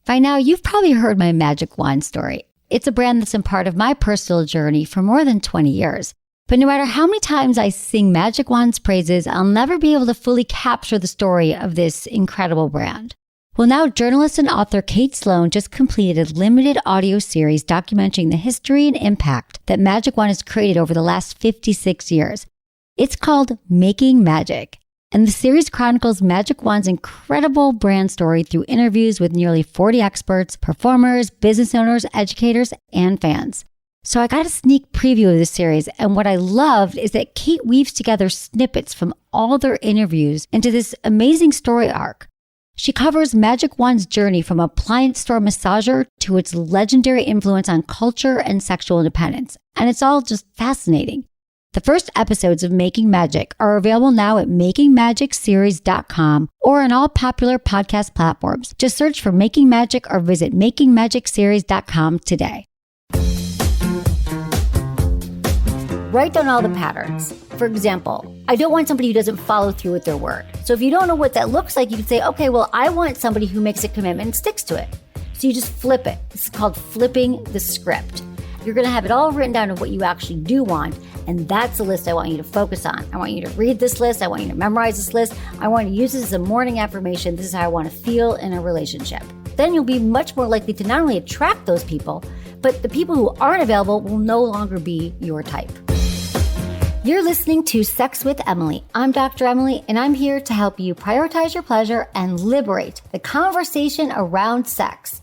By now, you've probably heard my Magic Wand story. It's a brand that's been part of my personal journey for more than 20 years. But no matter how many times I sing Magic Wand's praises, I'll never be able to fully capture the story of this incredible brand. Well, now journalist and author Kate Sloan just completed a limited audio series documenting the history and impact that Magic Wand has created over the last 56 years. It's called Making Magic. And the series chronicles Magic Wand's incredible brand story through interviews with nearly 40 experts, performers, business owners, educators, and fans. So I got a sneak preview of this series, and what I loved is that Kate weaves together snippets from all their interviews into this amazing story arc. She covers Magic Wand's journey from appliance store massager to its legendary influence on culture and sexual independence, and it's all just fascinating. The first episodes of Making Magic are available now at makingmagicseries.com or on all popular podcast platforms. Just search for Making Magic or visit makingmagicseries.com today. Write down all the patterns. For example, I don't want somebody who doesn't follow through with their word. So if you don't know what that looks like, you can say, okay, well, I want somebody who makes a commitment and sticks to it. So you just flip it. It's called flipping the script. You're going to have it all written down of what you actually do want. And that's the list I want you to focus on. I want you to read this list. I want you to memorize this list. I want you to use this as a morning affirmation. This is how I want to feel in a relationship. Then you'll be much more likely to not only attract those people, but the people who aren't available will no longer be your type. You're listening to Sex with Emily. I'm Dr. Emily, and I'm here to help you prioritize your pleasure and liberate the conversation around sex.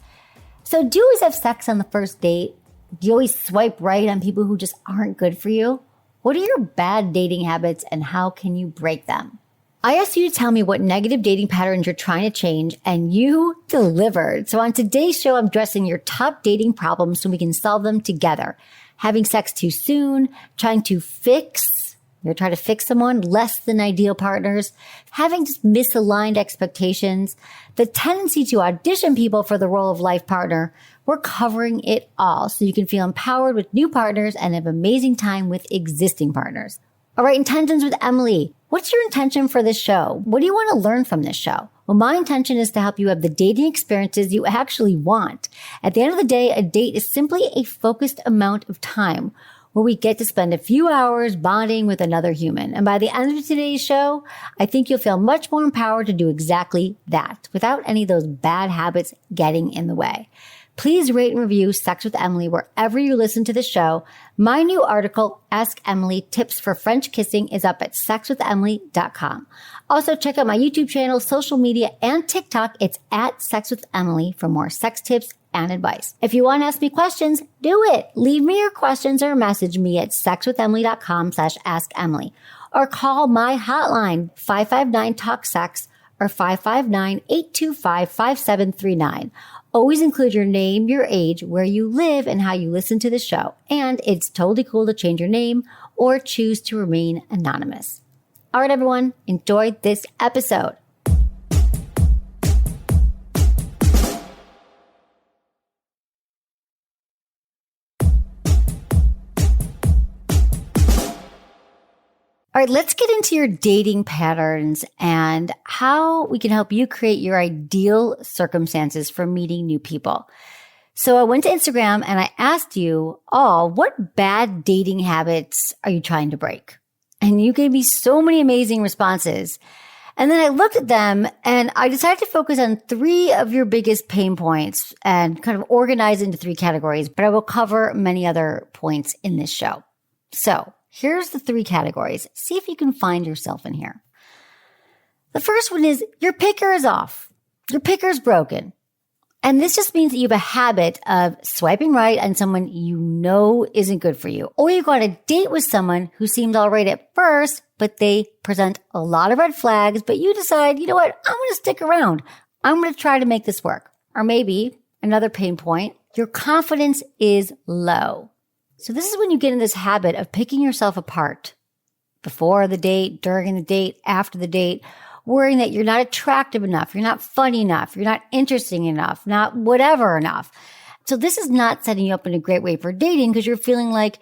So do you always have sex on the first date? Do you always swipe right on people who just aren't good for you? What are your bad dating habits and how can you break them? I asked you to tell me what negative dating patterns you're trying to change, and you delivered. So on today's show, I'm addressing your top dating problems so we can solve them together. Having sex too soon, trying to fix someone, less than ideal partners, having just misaligned expectations, the tendency to audition people for the role of life partner. We're covering it all so you can feel empowered with new partners and have amazing time with existing partners. All right, intentions with Emily. What's your intention for this show? What do you want to learn from this show? Well, my intention is to help you have the dating experiences you actually want. At the end of the day, a date is simply a focused amount of time where we get to spend a few hours bonding with another human. And by the end of today's show, I think you'll feel much more empowered to do exactly that without any of those bad habits getting in the way. Please rate and review Sex with Emily wherever you listen to the show. My new article, Ask Emily Tips for French Kissing, is up at sexwithemily.com. Also, check out my YouTube channel, social media, and TikTok. It's at Sex with Emily for more sex tips and advice. If you want to ask me questions, do it. Leave me your questions or message me at sexwithemily.com/assemily or call my hotline 559-TALK-SEX or 559-825-5739. Always include your name, your age, where you live, and how you listen to the show. And it's totally cool to change your name or choose to remain anonymous. All right, everyone, enjoy this episode. All right, let's get into your dating patterns and how we can help you create your ideal circumstances for meeting new people. So I went to Instagram and I asked you all, what bad dating habits are you trying to break? And you gave me so many amazing responses. And then I looked at them and I decided to focus on 3 of your biggest pain points and kind of organize into 3 categories, but I will cover many other points in this show. So here's the 3 categories. See if you can find yourself in here. The first one is your picker is off. Your picker is broken. And this just means that you have a habit of swiping right on someone you know isn't good for you. Or you go on a date with someone who seemed all right at first, but they present a lot of red flags, but you decide, you know what, I'm going to stick around. I'm going to try to make this work. Or maybe another pain point, your confidence is low. So this is when you get in this habit of picking yourself apart before the date, during the date, after the date, worrying that you're not attractive enough, you're not funny enough, you're not interesting enough, not whatever enough. So this is not setting you up in a great way for dating because you're feeling like,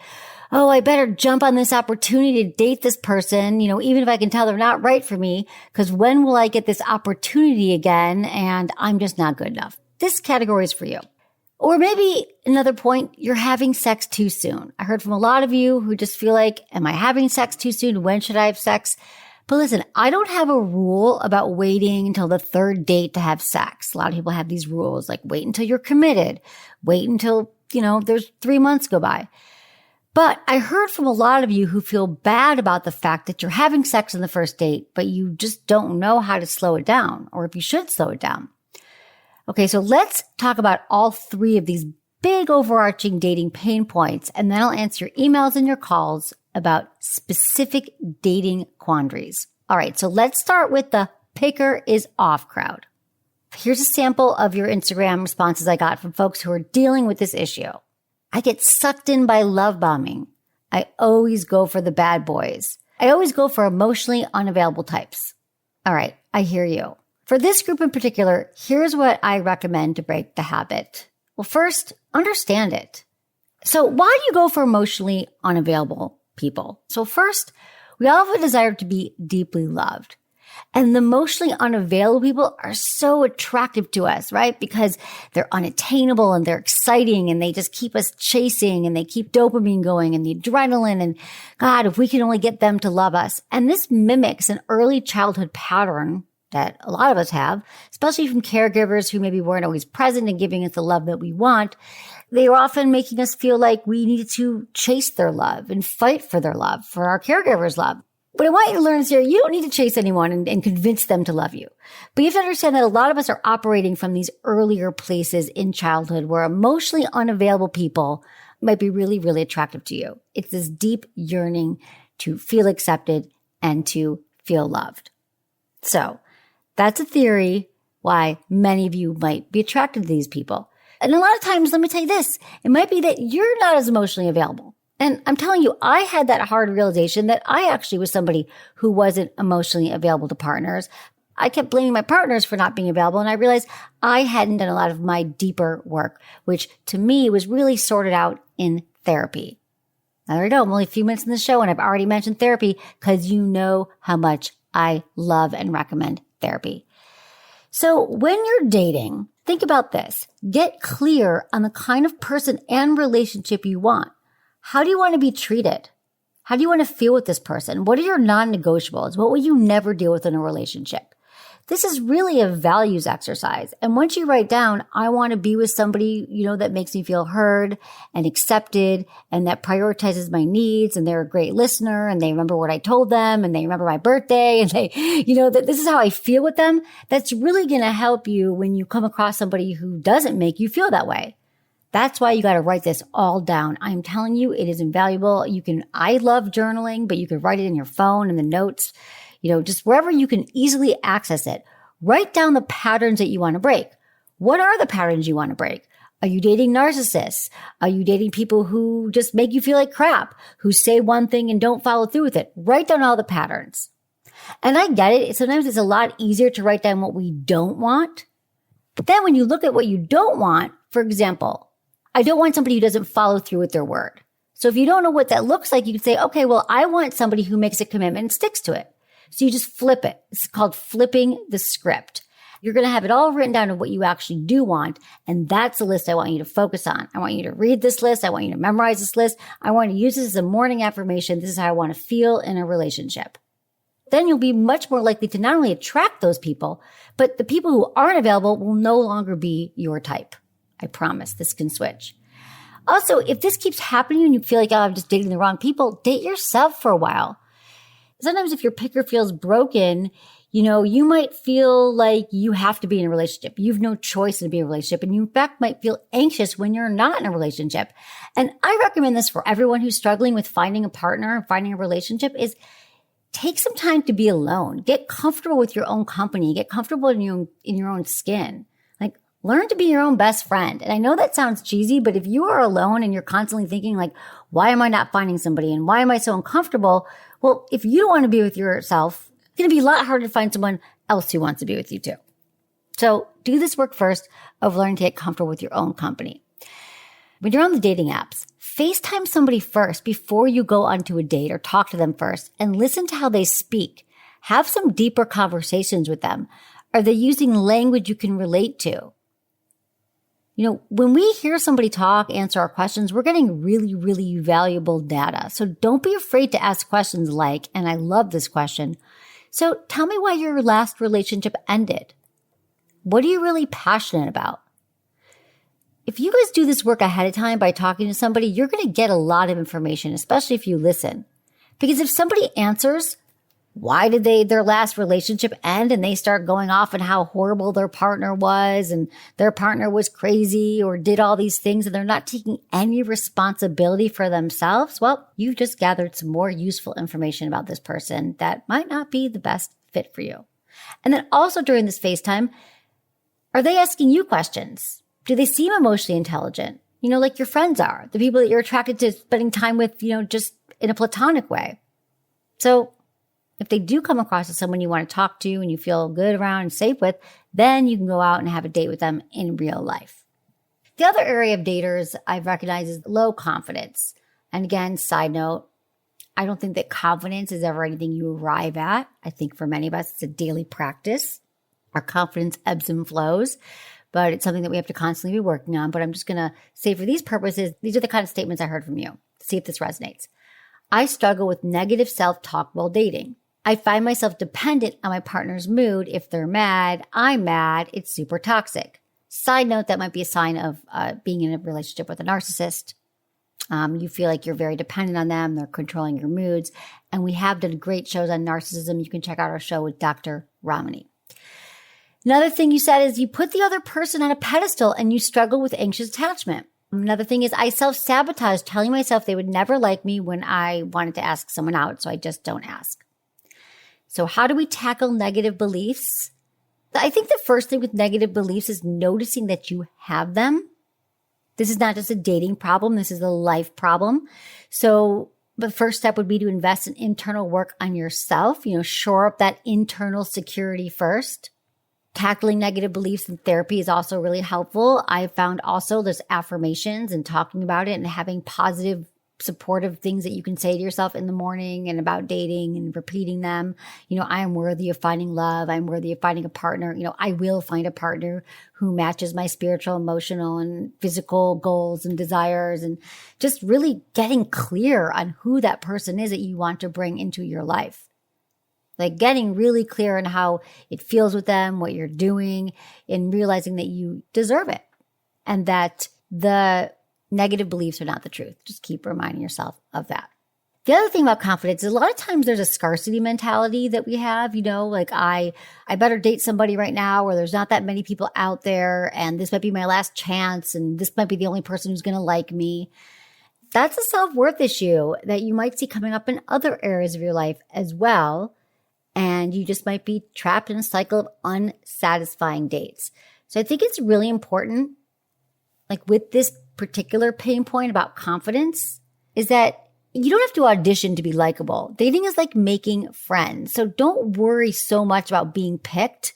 oh, I better jump on this opportunity to date this person, even if I can tell they're not right for me, because when will I get this opportunity again and I'm just not good enough? this category is for you. Or maybe another point, you're having sex too soon. I heard from a lot of you who just feel like, am I having sex too soon? When should I have sex? But listen, I don't have a rule about waiting until the third date to have sex. A lot of people have these rules like wait until you're committed, wait until, there's 3 months go by. But I heard from a lot of you who feel bad about the fact that you're having sex on the first date, but you just don't know how to slow it down or if you should slow it down. Okay, so let's talk about all 3 of these big overarching dating pain points, and then I'll answer your emails and your calls about specific dating quandaries. All right, so let's start with the picker is off crowd. Here's a sample of your Instagram responses I got from folks who are dealing with this issue. I get sucked in by love bombing. I always go for the bad boys. I always go for emotionally unavailable types. All right, I hear you. For this group in particular, here's what I recommend to break the habit. Well, first, understand it. So why do you go for emotionally unavailable people? So first, we all have a desire to be deeply loved. And the emotionally unavailable people are so attractive to us, right? Because they're unattainable and they're exciting and they just keep us chasing and they keep dopamine going and the adrenaline. And God, if we can only get them to love us. And this mimics an early childhood pattern that a lot of us have, especially from caregivers who maybe weren't always present and giving us the love that we want. They were often making us feel like we needed to chase their love and fight for their love, for our caregivers' love. What I want you to learn is here, you don't need to chase anyone and convince them to love you. But you have to understand that a lot of us are operating from these earlier places in childhood where emotionally unavailable people might be really, really attractive to you. It's this deep yearning to feel accepted and to feel loved. So that's a theory why many of you might be attracted to these people. And a lot of times, let me tell you this, it might be that you're not as emotionally available. And I'm telling you, I had that hard realization that I actually was somebody who wasn't emotionally available to partners. I kept blaming my partners for not being available, and I realized I hadn't done a lot of my deeper work, which to me was really sorted out in therapy. Now there you go, I'm only a few minutes in the show, and I've already mentioned therapy because you know how much I love and recommend therapy. So when you're dating, think about this. Get clear on the kind of person and relationship you want. How do you want to be treated? How do you want to feel with this person? What are your non-negotiables? What will you never deal with in a relationship? This is really a values exercise. And once you write down, I want to be with somebody, that makes me feel heard and accepted and that prioritizes my needs and they're a great listener and they remember what I told them and they remember my birthday and they, that this is how I feel with them. That's really going to help you when you come across somebody who doesn't make you feel that way. That's why you got to write this all down. I'm telling you, it is invaluable. I love journaling, but you can write it in your phone and the notes, just wherever you can easily access it. Write down the patterns that you want to break. What are the patterns you want to break? Are you dating narcissists? Are you dating people who just make you feel like crap, who say one thing and don't follow through with it? Write down all the patterns. And I get it. Sometimes it's a lot easier to write down what we don't want. But then when you look at what you don't want, for example, I don't want somebody who doesn't follow through with their word. So if you don't know what that looks like, you can say, okay, well, I want somebody who makes a commitment and sticks to it. So you just flip it. It's called flipping the script. You're going to have it all written down of what you actually do want. And that's the list I want you to focus on. I want you to read this list. I want you to memorize this list. I want you to use this as a morning affirmation. This is how I want to feel in a relationship. Then you'll be much more likely to not only attract those people, but the people who aren't available will no longer be your type. I promise this can switch. Also, if this keeps happening and you feel like, I'm just dating the wrong people, date yourself for a while. Sometimes if your picker feels broken, you might feel like you have to be in a relationship. You have no choice to be in a relationship. And you, in fact, might feel anxious when you're not in a relationship. And I recommend this for everyone who's struggling with finding a partner and finding a relationship is take some time to be alone. Get comfortable with your own company. Get comfortable in your own skin. Learn to be your own best friend. And I know that sounds cheesy, but if you are alone and you're constantly thinking like, why am I not finding somebody? And why am I so uncomfortable? Well, if you don't want to be with yourself, it's going to be a lot harder to find someone else who wants to be with you too. So do this work first of learning to get comfortable with your own company. When you're on the dating apps, FaceTime somebody first before you go onto a date or talk to them first and listen to how they speak. Have some deeper conversations with them. Are they using language you can relate to? When we hear somebody talk, answer our questions, we're getting really, really valuable data. So don't be afraid to ask questions like, and I love this question, so tell me why your last relationship ended. What are you really passionate about? If you guys do this work ahead of time by talking to somebody, you're going to get a lot of information, especially if you listen. Because if somebody answers, why did their last relationship end, and they start going off on how horrible their partner was and their partner was crazy or did all these things, and they're not taking any responsibility for themselves, well, you just gathered some more useful information about this person that might not be the best fit for you. And then also during this FaceTime, are they asking you questions? Do they seem emotionally intelligent? Like your friends are, the people that you're attracted to spending time with, just in a platonic way. So if they do come across as someone you want to talk to and you feel good around and safe with, then you can go out and have a date with them in real life. The other area of daters I've recognized is low confidence. And again, side note, I don't think that confidence is ever anything you arrive at. I think for many of us, it's a daily practice. Our confidence ebbs and flows, but it's something that we have to constantly be working on. But I'm just going to say for these purposes, these are the kind of statements I heard from you. See if this resonates. I struggle with negative self-talk while dating. I find myself dependent on my partner's mood. If they're mad, I'm mad. It's super toxic. Side note, that might be a sign of being in a relationship with a narcissist. You feel like you're very dependent on them. They're controlling your moods. And we have done great shows on narcissism. You can check out our show with Dr. Ramani. Another thing you said is you put the other person on a pedestal and you struggle with anxious attachment. Another thing is I self-sabotage, telling myself they would never like me when I wanted to ask someone out, so I just don't ask. So how do we tackle negative beliefs? I think the first thing with negative beliefs is noticing that you have them. This is not just a dating problem. This is a life problem. So the first step would be to invest in internal work on yourself, shore up that internal security first. Tackling negative beliefs in therapy is also really helpful. I found also there's affirmations and talking about it and having positive, supportive things that you can say to yourself in the morning and about dating and repeating them. I am worthy of finding love. I'm worthy of finding a partner. I will find a partner who matches my spiritual, emotional, and physical goals and desires, and just really getting clear on who that person is that you want to bring into your life. Like getting really clear on how it feels with them, what you're doing, and realizing that you deserve it and that the negative beliefs are not the truth. Just keep reminding yourself of that. The other thing about confidence is a lot of times there's a scarcity mentality that we have, like I better date somebody right now, or there's not that many people out there, and this might be my last chance, and this might be the only person who's going to like me. That's a self-worth issue that you might see coming up in other areas of your life as well. And you just might be trapped in a cycle of unsatisfying dates. So I think it's really important, like with this particular pain point about confidence, is that you don't have to audition to be likable. Dating is like making friends. So don't worry so much about being picked.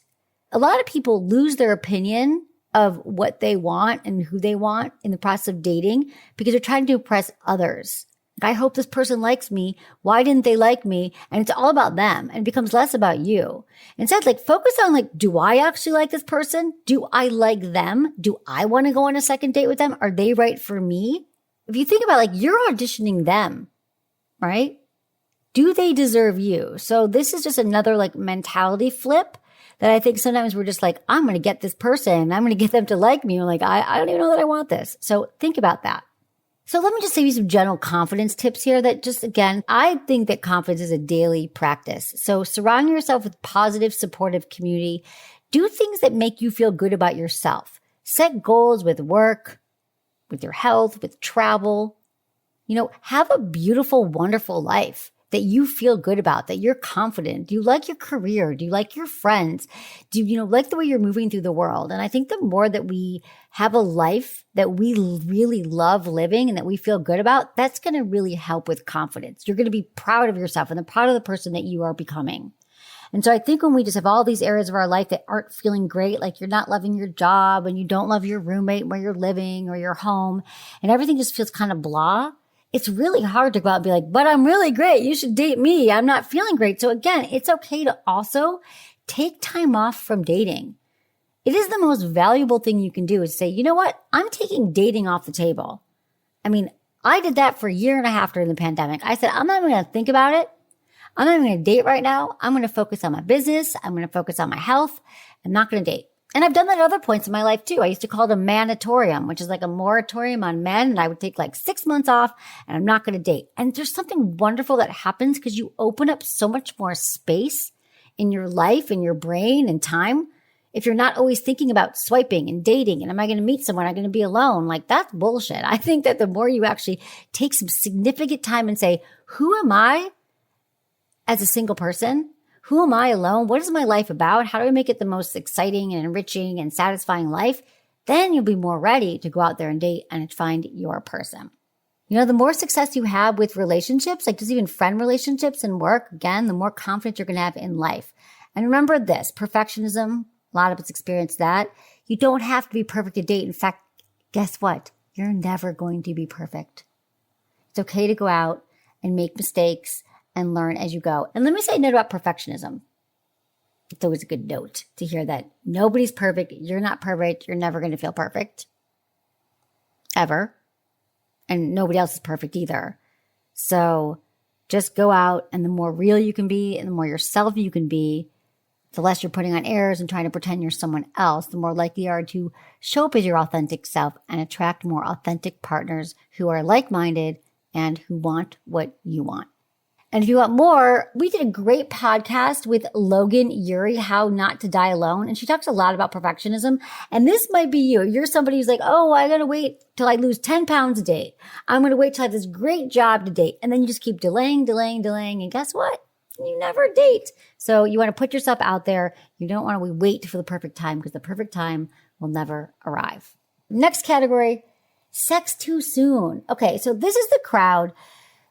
A lot of people lose their opinion of what they want and who they want in the process of dating because they're trying to impress others. I hope this person likes me. Why didn't they like me? And it's all about them, and it becomes less about you. Instead, focus on do I actually like this person? Do I like them? Do I want to go on a second date with them? Are they right for me? If you think about you're auditioning them, right? Do they deserve you? So this is just another mentality flip that I think sometimes we're just I'm going to get this person. I'm going to get them to like me. I'm I don't even know that I want this. So think about that. So let me just give you some general confidence tips here that just, again, I think that confidence is a daily practice. So surround yourself with positive, supportive community. Do things that make you feel good about yourself. Set goals with work, with your health, with travel. Have a beautiful, wonderful life that you feel good about, that you're confident. Do you like your career? Do you like your friends? Do you like the way you're moving through the world? And I think the more that we have a life that we really love living and that we feel good about, that's going to really help with confidence. You're going to be proud of yourself and proud of the person that you are becoming. And so I think when we just have all these areas of our life that aren't feeling great, like you're not loving your job and you don't love your roommate where you're living or your home, and everything just feels kind of blah, it's really hard to go out and be but I'm really great. You should date me. I'm not feeling great. So again, it's okay to also take time off from dating It is the most valuable thing you can do is say, you know what? I'm taking dating off the table. I mean, I did that for a year and a half during the pandemic. I said, I'm not even going to think about it. I'm not even going to date right now. I'm going to focus on my business. I'm going to focus on my health. I'm not going to date. And I've done that at other points in my life too. I used to call it a manatorium, which is like a moratorium on men. And I would take like 6 months off and I'm not going to date. And there's something wonderful that happens because you open up so much more space in your life, in your brain and time. If you're not always thinking about swiping and dating and am I going to meet someone? Am I going to be alone? Like that's bullshit. I think that the more you actually take some significant time and say, who am I as a single person? Who am I alone? What is my life about? How do I make it the most exciting and enriching and satisfying life? Then you'll be more ready to go out there and date and find your person. You know, the more success you have with relationships, like just even friend relationships and work, again, the more confidence you're going to have in life. And remember this, perfectionism, a lot of us experience that. You don't have to be perfect to date. In fact, guess what? You're never going to be perfect. It's okay to go out and make mistakes and learn as you go. And let me say a note about perfectionism. It's always a good note to hear that nobody's perfect. You're not perfect. You're never going to feel perfect. Ever. And nobody else is perfect either. So just go out and the more real you can be and the more yourself you can be, the less you're putting on airs and trying to pretend you're someone else, the more likely you are to show up as your authentic self and attract more authentic partners who are like-minded and who want what you want. And if you want more, we did a great podcast with Logan Ury, How Not to Die Alone. And she talks a lot about perfectionism. And this might be you. You're somebody who's like, oh, I got to wait till I lose 10 pounds a date. I'm going to wait till I have this great job to date. And then you just keep delaying. And guess what? You never date. So you want to put yourself out there. You don't want to wait for the perfect time because the perfect time will never arrive. Next category, sex too soon. Okay, so this is the crowd.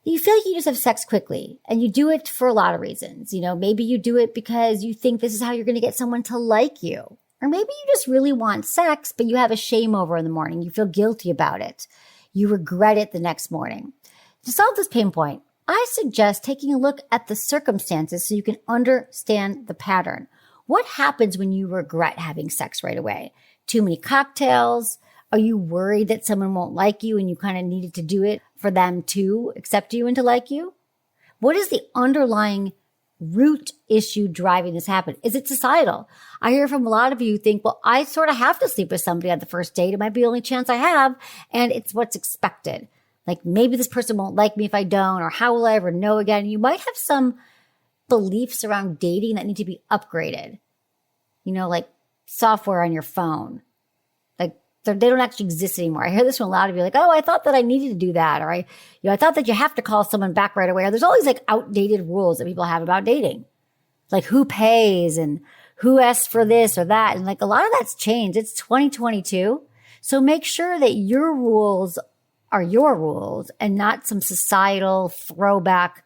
You feel like you just have sex quickly and you do it for a lot of reasons. You know, maybe you do it because you think this is how you're going to get someone to like you. Or maybe you just really want sex, but you have a shame over in the morning. You feel guilty about it. You regret it the next morning. To solve this pain point, I suggest taking a look at the circumstances so you can understand the pattern. What happens when you regret having sex right away? Too many cocktails? Are you worried that someone won't like you and you kind of needed to do it for them to accept you and to like you? What is the underlying root issue driving this happen? Is it societal? I hear from a lot of you who think, well, I sort of have to sleep with somebody at the first date. It might be the only chance I have, and it's what's expected. Like maybe this person won't like me if I don't, or how will I ever know again? You might have some beliefs around dating that need to be upgraded. You know, like software on your phone. Like they don't actually exist anymore. I hear this from a lot of you, like, oh, I thought that I needed to do that. Or I thought that you have to call someone back right away. Or there's all these like outdated rules that people have about dating. Like who pays and who asks for this or that. And like a lot of that's changed. It's 2022. So make sure that your rules are your rules and not some societal throwback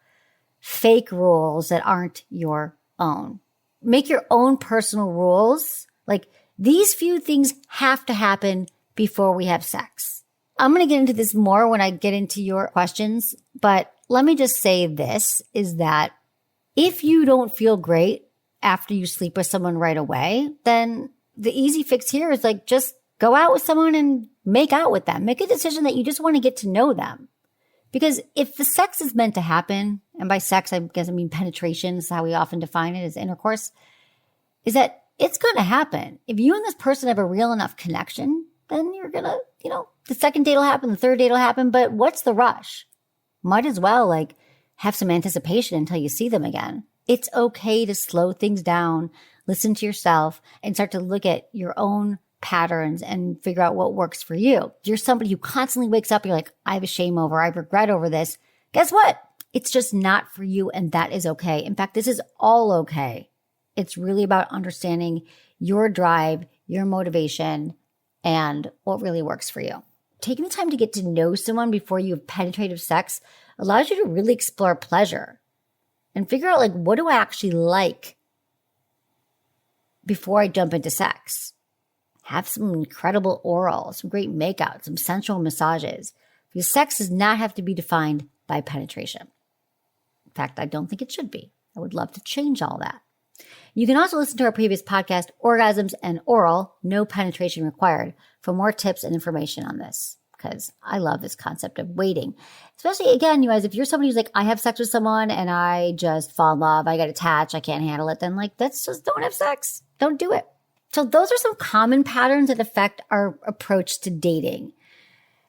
fake rules that aren't your own. Make your own personal rules. Like these few things have to happen before we have sex. I'm going to get into this more when I get into your questions, but let me just say this is that if you don't feel great after you sleep with someone right away, then the easy fix here is like just go out with someone and make out with them. Make a decision that you just want to get to know them. Because if the sex is meant to happen, and by sex, I guess I mean penetration is how we often define it as intercourse, is that it's going to happen. If you and this person have a real enough connection, then you're going to, the second date will happen, the third date will happen, but what's the rush? Might as well like have some anticipation until you see them again. It's okay to slow things down, listen to yourself, and start to look at your own patterns and figure out what works for you. If you're somebody who constantly wakes up, you're like, I have a shame over, I regret over this. Guess what? It's just not for you, and that is okay. In fact, this is all okay. It's really about understanding your drive, your motivation, and what really works for you. Taking the time to get to know someone before you have penetrative sex allows you to really explore pleasure and figure out like, what do I actually like before I jump into sex? Have some incredible oral, some great makeout, some sensual massages. Because sex does not have to be defined by penetration. In fact, I don't think it should be. I would love to change all that. You can also listen to our previous podcast, Orgasms and Oral, No Penetration Required, for more tips and information on this, because I love this concept of waiting. Especially, again, you guys, if you're somebody who's like, I have sex with someone and I just fall in love, I get attached, I can't handle it, then like, that's just don't have sex. Don't do it. So those are some common patterns that affect our approach to dating.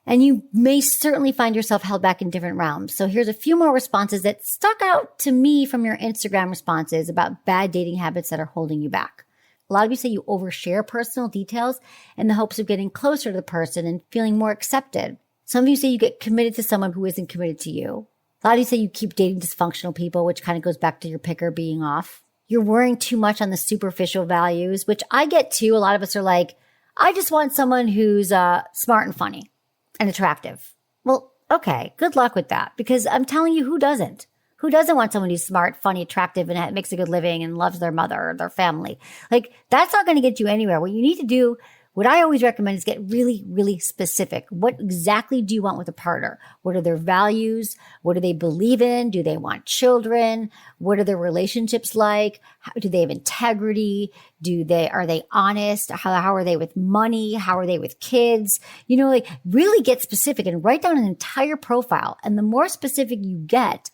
And you may certainly find yourself held back in different realms. So here's a few more responses that stuck out to me from your Instagram responses about bad dating habits that are holding you back. A lot of you say you overshare personal details in the hopes of getting closer to the person and feeling more accepted. Some of you say you get committed to someone who isn't committed to you. A lot of you say you keep dating dysfunctional people, which kind of goes back to your picker being off. You're worrying too much on the superficial values, which I get too. A lot of us are like, I just want someone who's smart and funny and attractive. Well, okay, good luck with that, because I'm telling you, who doesn't? Who doesn't want someone who's smart, funny, attractive, and makes a good living and loves their mother or their family? Like, that's not going to get you anywhere. What you need to do, what I always recommend, is get really, really specific. What exactly do you want with a partner? What are their values? What do they believe in? Do they want children? What are their relationships like? Do they have integrity? Are they honest? How are they with money? How are they with kids? Like, really get specific and write down an entire profile. And the more specific you get,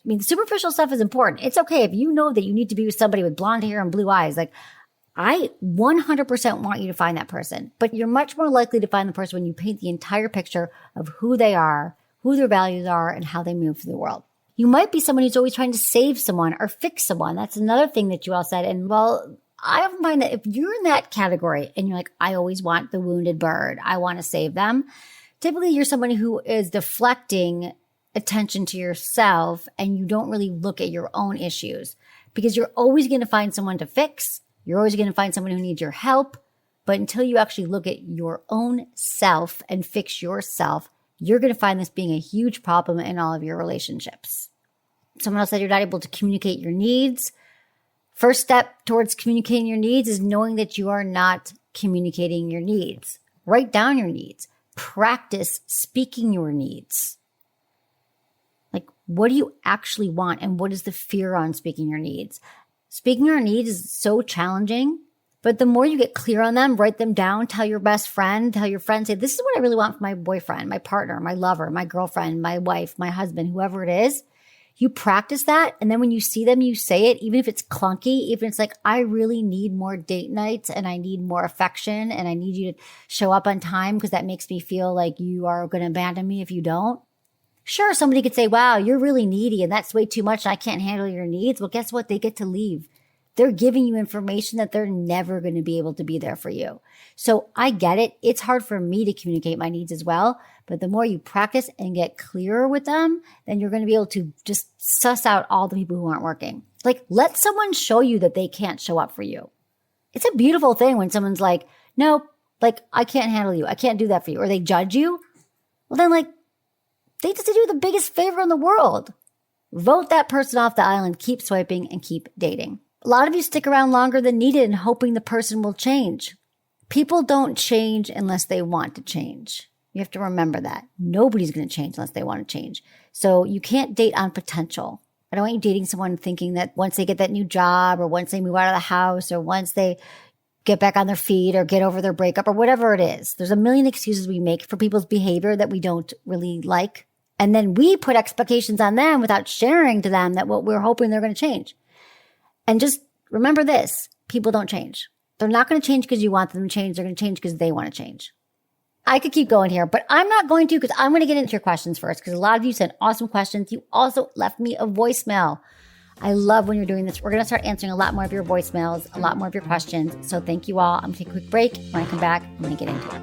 the superficial stuff is important. It's okay if you know that you need to be with somebody with blonde hair and blue eyes. Like, I 100% want you to find that person, but you're much more likely to find the person when you paint the entire picture of who they are, who their values are, and how they move through the world. You might be someone who's always trying to save someone or fix someone. That's another thing that you all said. And well, I often find that if you're in that category and you're like, I always want the wounded bird, I want to save them. Typically, you're somebody who is deflecting attention to yourself and you don't really look at your own issues, because you're always going to find someone to fix. You're always going to find someone who needs your help. But until you actually look at your own self and fix yourself, you're going to find this being a huge problem in all of your relationships. Someone else said you're not able to communicate your needs. First step towards communicating your needs is knowing that you are not communicating your needs. Write down your needs. Practice speaking your needs. Like, what do you actually want, and what is the fear on speaking your needs? Speaking your needs is so challenging, but the more you get clear on them, write them down, tell your best friend, tell your friend, say, this is what I really want from my boyfriend, my partner, my lover, my girlfriend, my wife, my husband, whoever it is. You practice that, and then when you see them, you say it, even if it's clunky, even if it's like, I really need more date nights and I need more affection and I need you to show up on time because that makes me feel like you are going to abandon me if you don't. Sure, somebody could say, wow, you're really needy and that's way too much and I can't handle your needs. Well, guess what? They get to leave. They're giving you information that they're never going to be able to be there for you. So I get it. It's hard for me to communicate my needs as well. But the more you practice and get clearer with them, then you're going to be able to just suss out all the people who aren't working. Like, let someone show you that they can't show up for you. It's a beautiful thing when someone's like, no, like, I can't handle you. I can't do that for you. Or they judge you. Well, then, like, they just did you the biggest favor in the world. Vote that person off the island, keep swiping, and keep dating. A lot of you stick around longer than needed and hoping the person will change. People don't change unless they want to change. You have to remember that. Nobody's going to change unless they want to change. So you can't date on potential. I don't want you dating someone thinking that once they get that new job or once they move out of the house or once they get back on their feet or get over their breakup or whatever it is. There's a million excuses we make for people's behavior that we don't really like. And then we put expectations on them without sharing to them that what we're hoping they're going to change. And just remember this, people don't change. They're not going to change because you want them to change. They're going to change because they want to change. I could keep going here, but I'm not going to, because I'm going to get into your questions first, because a lot of you sent awesome questions. You also left me a voicemail. I love when you're doing this. We're going to start answering a lot more of your voicemails, a lot more of your questions. So thank you all. I'm going to take a quick break. When I come back, I'm going to get into it.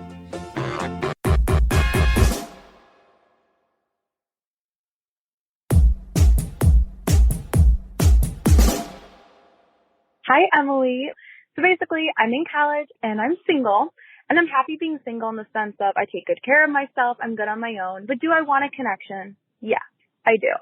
Hi, Emily. So basically, I'm in college and I'm single, and I'm happy being single in the sense of I take good care of myself, I'm good on my own, but do I want a connection? Yeah, I do.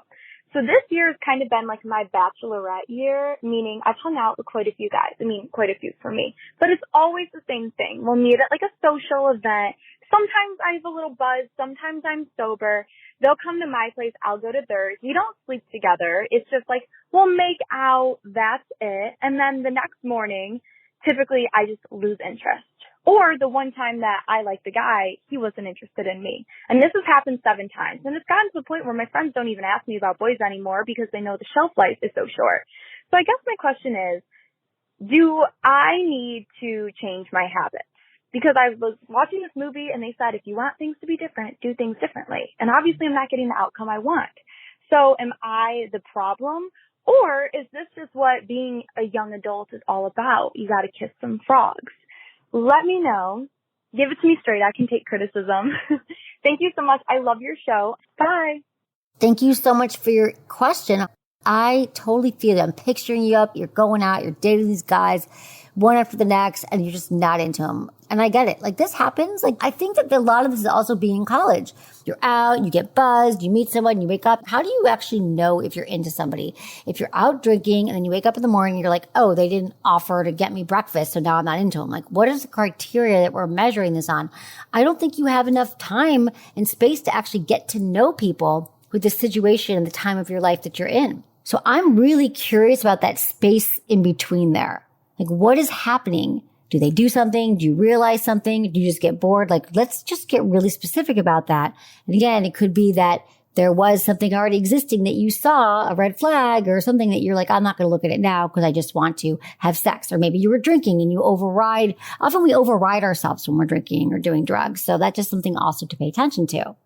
So this year has kind of been like my bachelorette year, meaning I've hung out with quite a few guys. I mean, quite a few for me, but it's always the same thing. We'll meet at like a social event. Sometimes I have a little buzz, sometimes I'm sober, They'll come to my place. I'll go to theirs. We don't sleep together. It's just like, we'll make out. That's it. And then the next morning, typically I just lose interest. Or the one time that I liked the guy, he wasn't interested in me. And this has happened 7 times. And it's gotten to the point where my friends don't even ask me about boys anymore because they know the shelf life is so short. So I guess my question is, do I need to change my habits? Because I was watching this movie and they said, if you want things to be different, do things differently. And obviously I'm not getting the outcome I want. So am I the problem? Or is this just what being a young adult is all about? You got to kiss some frogs. Let me know. Give it to me straight. I can take criticism. Thank you so much. I love your show. Bye. Thank you so much for your question. I totally feel it. I'm picturing you up. You're going out. You're dating these guys one after the next, and you're just not into them. And I get it. Like, this happens. Like, I think that a lot of this is also being in college. You're out, you get buzzed, you meet someone, you wake up. How do you actually know if you're into somebody? If you're out drinking and then you wake up in the morning and you're like, oh, they didn't offer to get me breakfast, so now I'm not into them. Like, what is the criteria that we're measuring this on? I don't think you have enough time and space to actually get to know people with the situation and the time of your life that you're in. So I'm really curious about that space in between there. Like, what is happening? Do they do something? Do you realize something? Do you just get bored? Like, let's just get really specific about that. And again, it could be that there was something already existing that you saw, a red flag or something that you're like, I'm not going to look at it now because I just want to have sex. Or maybe you were drinking and you override. Often we override ourselves when we're drinking or doing drugs. So that's just something also to pay attention to.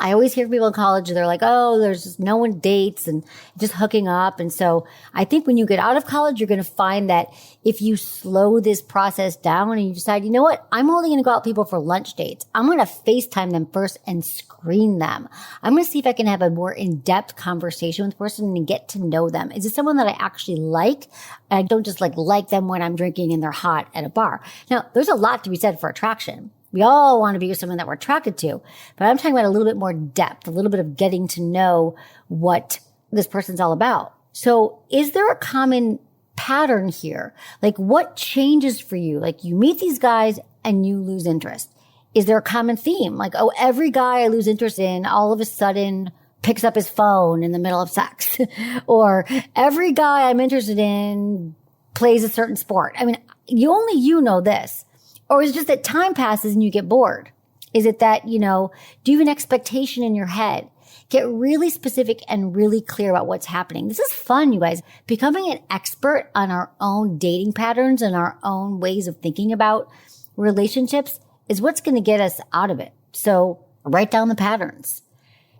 I always hear people in college, they're like, oh, there's just no one dates and just hooking up. And so I think when you get out of college, you're going to find that if you slow this process down and you decide, you know what, I'm only going to go out with people for lunch dates. I'm going to FaceTime them first and screen them. I'm going to see if I can have a more in-depth conversation with the person and get to know them. Is it someone that I actually like? And I don't just like them when I'm drinking and they're hot at a bar. Now, there's a lot to be said for attraction. We all want to be with someone that we're attracted to, but I'm talking about a little bit more depth, a little bit of getting to know what this person's all about. So is there a common pattern here? Like, what changes for you? Like, you meet these guys and you lose interest. Is there a common theme? Like, oh, every guy I lose interest in all of a sudden picks up his phone in the middle of sex. Or every guy I'm interested in plays a certain sport. I mean, you know this. Or is it just that time passes and you get bored? Is it that, do you have an expectation in your head? Get really specific and really clear about what's happening. This is fun, you guys. Becoming an expert on our own dating patterns and our own ways of thinking about relationships is what's going to get us out of it. So write down the patterns.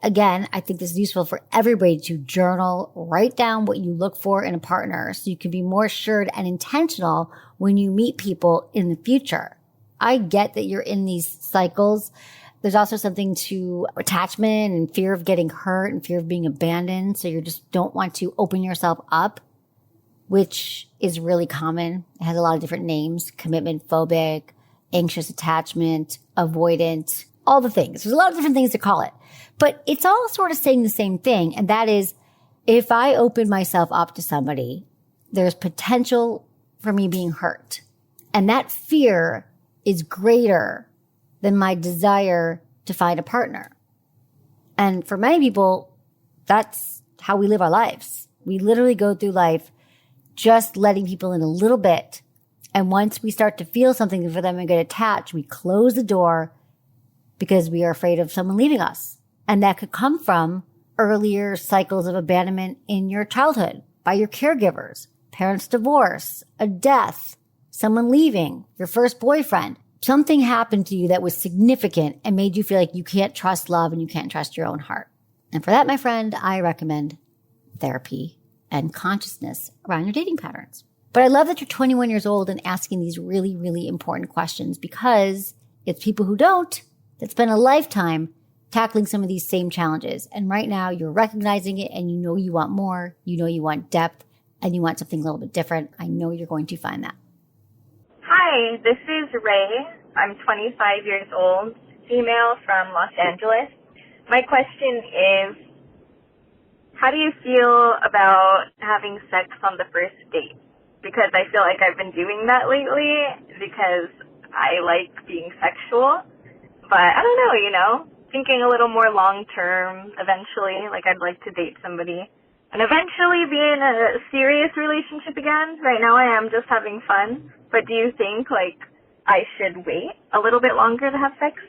Again, I think this is useful for everybody to journal, write down what you look for in a partner so you can be more assured and intentional when you meet people in the future. I get that you're in these cycles. There's also something to attachment and fear of getting hurt and fear of being abandoned. So you just don't want to open yourself up, which is really common. It has a lot of different names: commitment phobic, anxious attachment, avoidant, all the things. There's a lot of different things to call it. But it's all sort of saying the same thing. And that is, if I open myself up to somebody, there's potential for me being hurt. And that fear is greater than my desire to find a partner. And for many people, that's how we live our lives. We literally go through life just letting people in a little bit. And once we start to feel something for them and get attached, we close the door because we are afraid of someone leaving us. And that could come from earlier cycles of abandonment in your childhood by your caregivers, parents' divorce, a death, someone leaving, your first boyfriend. Something happened to you that was significant and made you feel like you can't trust love and you can't trust your own heart. And for that, my friend, I recommend therapy and consciousness around your dating patterns. But I love that you're 21 years old and asking these really, really important questions, because it's people who don't that spend a lifetime tackling some of these same challenges. And right now you're recognizing it and you want more, you want depth, and you want something a little bit different. I know you're going to find that. Hi, this is Ray. I'm 25 years old, female from Los Angeles. My question is, how do you feel about having sex on the first date? Because I feel like I've been doing that lately because I like being sexual. But I don't know, thinking a little more long term eventually. Like, I'd like to date somebody and eventually be in a serious relationship again. Right now I am just having fun. But do you think, like, I should wait a little bit longer to have sex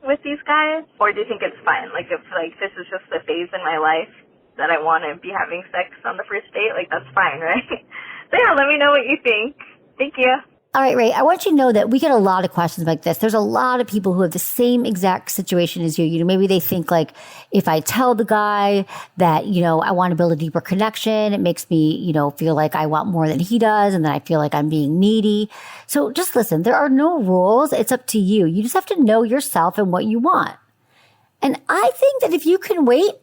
with these guys? Or do you think it's fine? Like, if, like, this is just a phase in my life that I want to be having sex on the first date, like, that's fine, right? So yeah, let me know what you think. Thank you. All right, Ray, I want you to know that we get a lot of questions like this. There's a lot of people who have the same exact situation as you. You know, maybe they think like, if I tell the guy that, you know, I want to build a deeper connection, it makes me, you know, feel like I want more than he does. And then I feel like I'm being needy. So just listen, there are no rules. It's up to you. You just have to know yourself and what you want. And I think that if you can wait,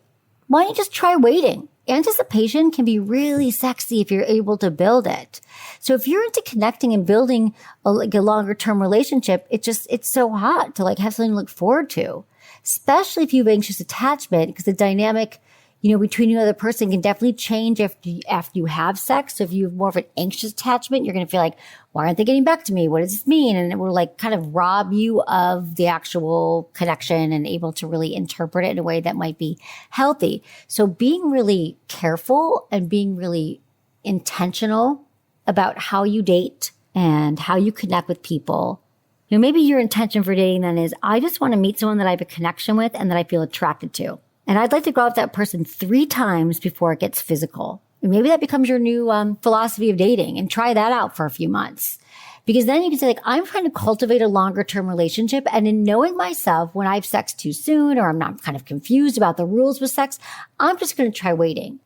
why don't you just try waiting? Anticipation can be really sexy if you're able to build it. So if you're into connecting and building a longer term relationship, it's so hot to like have something to look forward to, especially if you have anxious attachment, because the dynamic, you know, between you and the other person can definitely change after you have sex. So if you have more of an anxious attachment, you're going to feel like, why aren't they getting back to me? What does this mean? And it will like kind of rob you of the actual connection and able to really interpret it in a way that might be healthy. So being really careful and being really intentional about how you date and how you connect with people. You know, maybe your intention for dating then is, I just want to meet someone that I have a connection with and that I feel attracted to. And I'd like to go out with that person 3 times before it gets physical. And maybe that becomes your new philosophy of dating, and try that out for a few months. Because then you can say, like, I'm trying to cultivate a longer term relationship. And in knowing myself, when I have sex too soon, or I'm not kind of confused about the rules with sex, I'm just going to try waiting.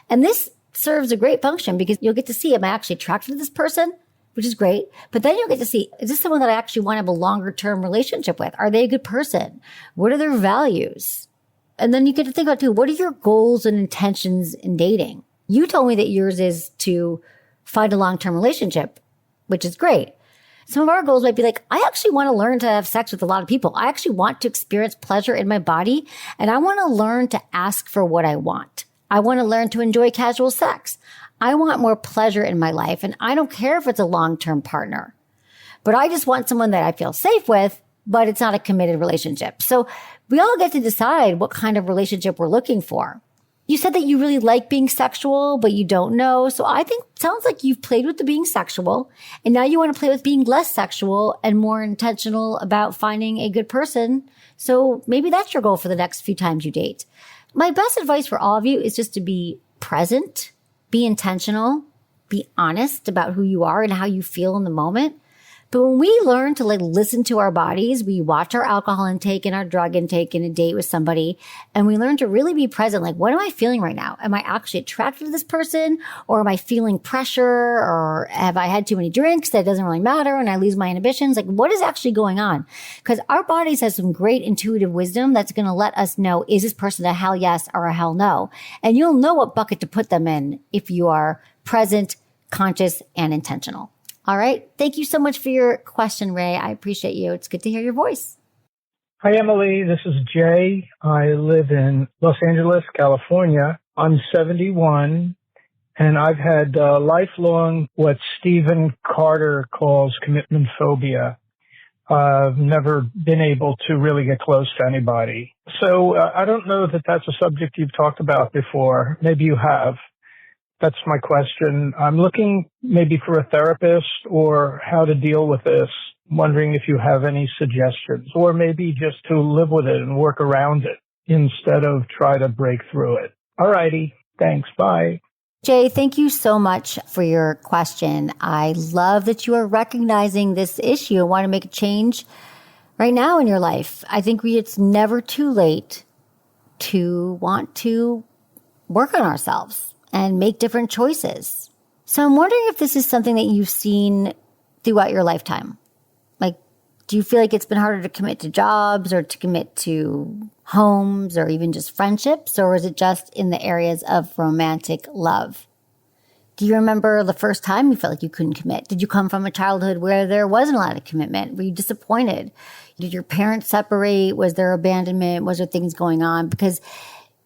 And this serves a great function because you'll get to see, am I actually attracted to this person? Which is great. But then you'll get to see, is this someone that I actually want to have a longer term relationship with? Are they a good person? What are their values? And then you get to think about too, what are your goals and intentions in dating? You told me that yours is to find a long-term relationship, which is great. Some of our goals might be like, I actually want to learn to have sex with a lot of people. I actually want to experience pleasure in my body, and I want to learn to ask for what I want. I want to learn to enjoy casual sex. I want more pleasure in my life, and I don't care if it's a long-term partner. But I just want someone that I feel safe with, but it's not a committed relationship. So we all get to decide what kind of relationship we're looking for. You said that you really like being sexual, but you don't know. So I think it sounds like you've played with the being sexual, and now you want to play with being less sexual and more intentional about finding a good person. So maybe that's your goal for the next few times you date. My best advice for all of you is just to be present, be intentional, be honest about who you are and how you feel in the moment. But when we learn to like listen to our bodies, we watch our alcohol intake and our drug intake in a date with somebody, and we learn to really be present. Like, what am I feeling right now? Am I actually attracted to this person, or am I feeling pressure, or have I had too many drinks that doesn't really matter and I lose my inhibitions? Like, what is actually going on? Because our bodies have some great intuitive wisdom that's going to let us know, is this person a hell yes or a hell no? And you'll know what bucket to put them in if you are present, conscious, and intentional. All right. Thank you so much for your question, Ray. I appreciate you. It's good to hear your voice. Hi, Emily. This is Jay. I live in Los Angeles, California. I'm 71, and I've had lifelong what Stephen Carter calls commitment phobia. I've never been able to really get close to anybody. So I don't know that that's a subject you've talked about before. Maybe you have. That's my question. I'm looking maybe for a therapist or how to deal with this. I'm wondering if you have any suggestions, or maybe just to live with it and work around it instead of try to break through it. All righty. Thanks. Bye. Jay, thank you so much for your question. I love that you are recognizing this issue and want to make a change right now in your life. I think it's never too late to want to work on ourselves and make different choices. So I'm wondering if this is something that you've seen throughout your lifetime. Like, do you feel like it's been harder to commit to jobs or to commit to homes or even just friendships? Or is it just in the areas of romantic love? Do you remember the first time you felt like you couldn't commit? Did you come from a childhood where there wasn't a lot of commitment? Were you disappointed? Did your parents separate? Was there abandonment? Was there things going on? Because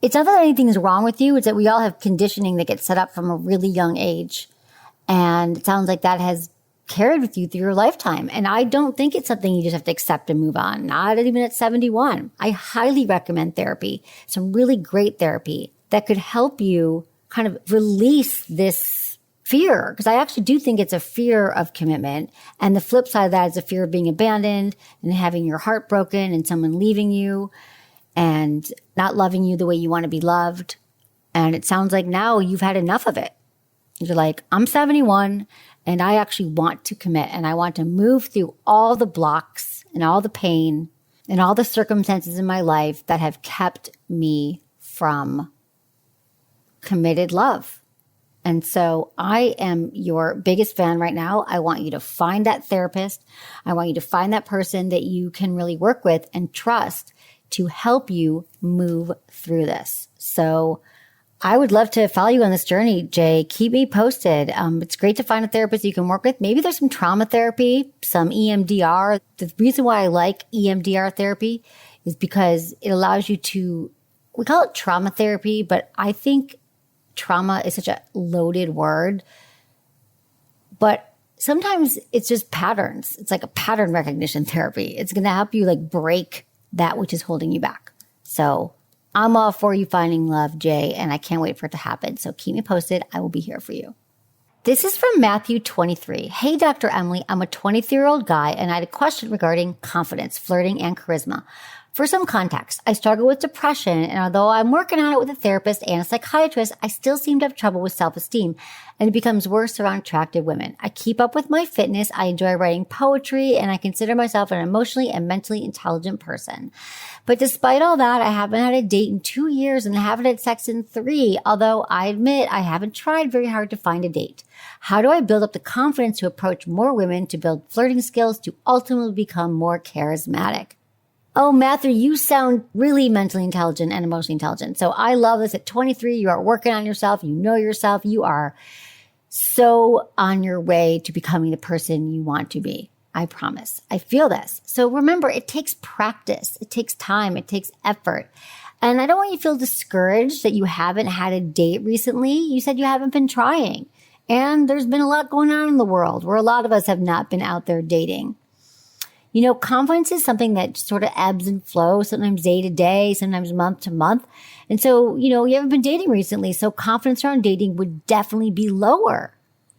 it's not that anything is wrong with you. It's that we all have conditioning that gets set up from a really young age. And it sounds like that has carried with you through your lifetime. And I don't think it's something you just have to accept and move on, not even at 71. I highly recommend therapy, some really great therapy that could help you kind of release this fear. Because I actually do think it's a fear of commitment. And the flip side of that is a fear of being abandoned and having your heart broken and someone leaving you and not loving you the way you want to be loved. And it sounds like now you've had enough of it. You're like, I'm 71 and I actually want to commit and I want to move through all the blocks and all the pain and all the circumstances in my life that have kept me from committed love. And so I am your biggest fan right now. I want you to find that therapist. I want you to find that person that you can really work with and trust to help you move through this. So I would love to follow you on this journey, Jay. Keep me posted. It's great to find a therapist you can work with. Maybe there's some trauma therapy, some EMDR. The reason why I like EMDR therapy is because it allows you to, we call it trauma therapy, but I think trauma is such a loaded word. But sometimes it's just patterns. It's like a pattern recognition therapy. It's going to help you like break that which is holding you back. So I'm all for you finding love, Jay, and I can't wait for it to happen. So keep me posted. I will be here for you. This is from Matthew 23. Hey, Dr. Emily, I'm a 23-year-old guy, and I had a question regarding confidence, flirting, and charisma. For some context, I struggle with depression, and although I'm working on it with a therapist and a psychiatrist, I still seem to have trouble with self-esteem, and it becomes worse around attractive women. I keep up with my fitness, I enjoy writing poetry, and I consider myself an emotionally and mentally intelligent person. But despite all that, I haven't had a date in 2 years and haven't had sex in 3, although I admit I haven't tried very hard to find a date. How do I build up the confidence to approach more women, to build flirting skills, to ultimately become more charismatic? Oh, Matthew, you sound really mentally intelligent and emotionally intelligent. So I love this. At 23, you are working on yourself. You know yourself. You are so on your way to becoming the person you want to be. I promise. I feel this. So remember, it takes practice. It takes time. It takes effort. And I don't want you to feel discouraged that you haven't had a date recently. You said you haven't been trying. And there's been a lot going on in the world where a lot of us have not been out there dating. You know, confidence is something that sort of ebbs and flows, sometimes day to day, sometimes month to month. And so, you know, you haven't been dating recently, so confidence around dating would definitely be lower.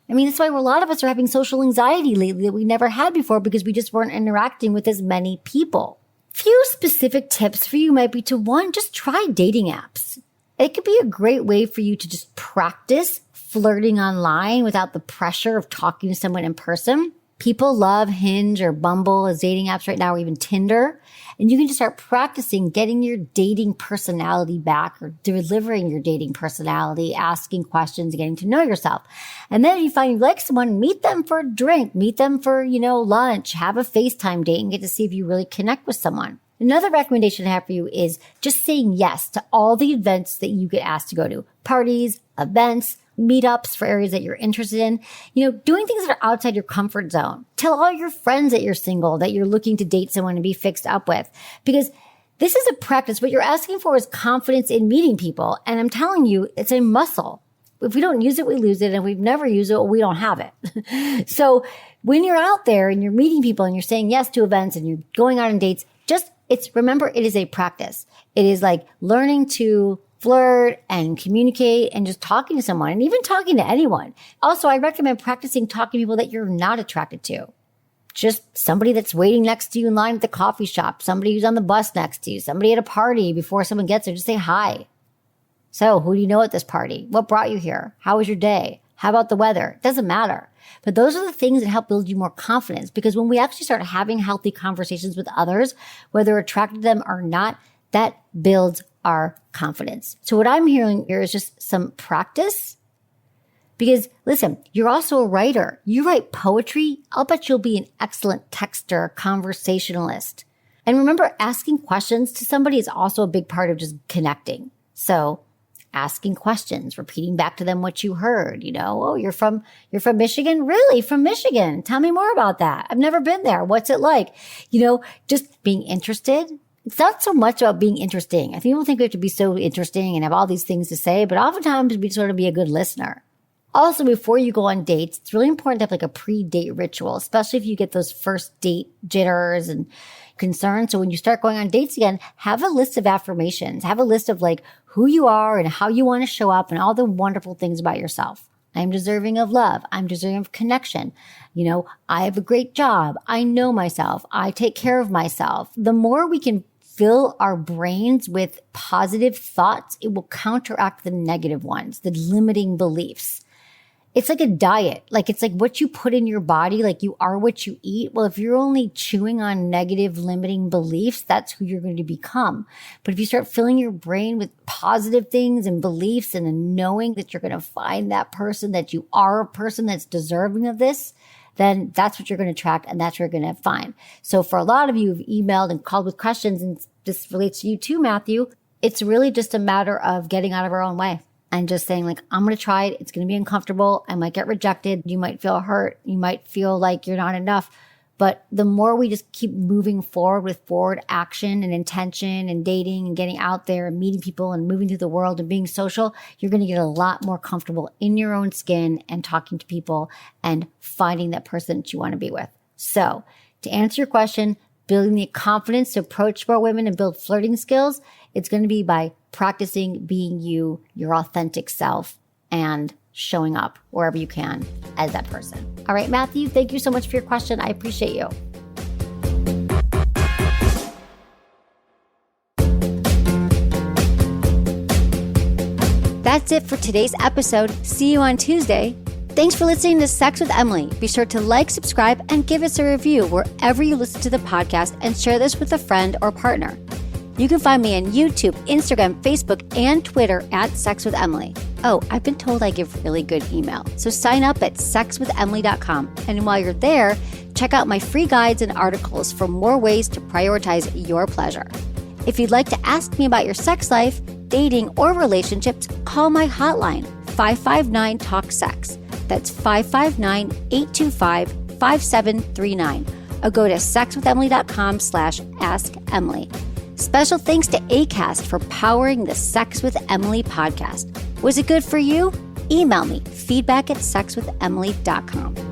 I mean, that's why a lot of us are having social anxiety lately that we never had before because we just weren't interacting with as many people. Few specific tips for you might be to, one, just try dating apps. It could be a great way for you to just practice flirting online without the pressure of talking to someone in person. People love Hinge or Bumble as dating apps right now, or even Tinder. And you can just start practicing getting your dating personality back or delivering your dating personality, asking questions, getting to know yourself. And then if you find you like someone, meet them for a drink, meet them for, lunch, have a FaceTime date and get to see if you really connect with someone. Another recommendation I have for you is just saying yes to all the events that you get asked to go to. Parties, events, meetups for areas that you're interested in, doing things that are outside your comfort zone. Tell all your friends that you're single, that you're looking to date someone and be fixed up with, because this is a practice. What you're asking for is confidence in meeting people. And I'm telling you, it's a muscle. If we don't use it, we lose it. And if we've never used it, we don't have it. So when you're out there and you're meeting people and you're saying yes to events and you're going out on dates, remember, it is a practice. It is like learning to flirt and communicate and just talking to someone and even talking to anyone. Also, I recommend practicing talking to people that you're not attracted to. Just somebody that's waiting next to you in line at the coffee shop, somebody who's on the bus next to you, somebody at a party before someone gets there, just say hi. So who do you know at this party? What brought you here? How was your day? How about the weather? It doesn't matter. But those are the things that help build you more confidence, because when we actually start having healthy conversations with others, whether we're attracted to them or not, that builds our confidence. So what I'm hearing here is just some practice. Because listen, you're also a writer. You write poetry. I'll bet you'll be an excellent texter, conversationalist. And remember, asking questions to somebody is also a big part of just connecting. So asking questions, repeating back to them what you heard, oh, you're from Michigan? Really? From Michigan? Tell me more about that. I've never been there. What's it like? Just being interested. It's not so much about being interesting. I think people think we have to be so interesting and have all these things to say, but oftentimes we sort of be a good listener. Also, before you go on dates, it's really important to have like a pre-date ritual, especially if you get those first date jitters and concerns. So when you start going on dates again, have a list of affirmations, have a list of like who you are and how you want to show up and all the wonderful things about yourself. I'm deserving of love. I'm deserving of connection. I have a great job. I know myself. I take care of myself. The more we can fill our brains with positive thoughts, it will counteract the negative ones, the limiting beliefs. It's like a diet. Like it's like what you put in your body, like you are what you eat. Well, if you're only chewing on negative limiting beliefs, that's who you're going to become. But if you start filling your brain with positive things and beliefs and knowing that you're going to find that person, that you are a person that's deserving of this, then that's what you're going to attract and that's what you're going to find. So for a lot of you who've emailed and called with questions, and this relates to you too, Matthew, it's really just a matter of getting out of our own way. And just saying like, I'm going to try it. It's going to be uncomfortable. I might get rejected. You might feel hurt. You might feel like you're not enough. But the more we just keep moving forward with forward action and intention and dating and getting out there and meeting people and moving through the world and being social, you're going to get a lot more comfortable in your own skin and talking to people and finding that person that you want to be with. So to answer your question, building the confidence to approach more women and build flirting skills, it's going to be by practicing being you, your authentic self, and showing up wherever you can as that person. All right, Matthew, thank you so much for your question. I appreciate you. That's it for today's episode. See you on Tuesday. Thanks for listening to Sex with Emily. Be sure to like, subscribe, and give us a review wherever you listen to the podcast, and share this with a friend or partner. You can find me on YouTube, Instagram, Facebook, and Twitter at Sex with Emily. Oh, I've been told I give really good email. So sign up at sexwithemily.com. And while you're there, check out my free guides and articles for more ways to prioritize your pleasure. If you'd like to ask me about your sex life, dating, or relationships, call my hotline, 559-TALK-SEX. That's 559-825-5739. Or go to sexwithemily.com/askemily. Special thanks to Acast for powering the Sex with Emily podcast. Was it good for you? Email me, feedback@sexwithemily.com.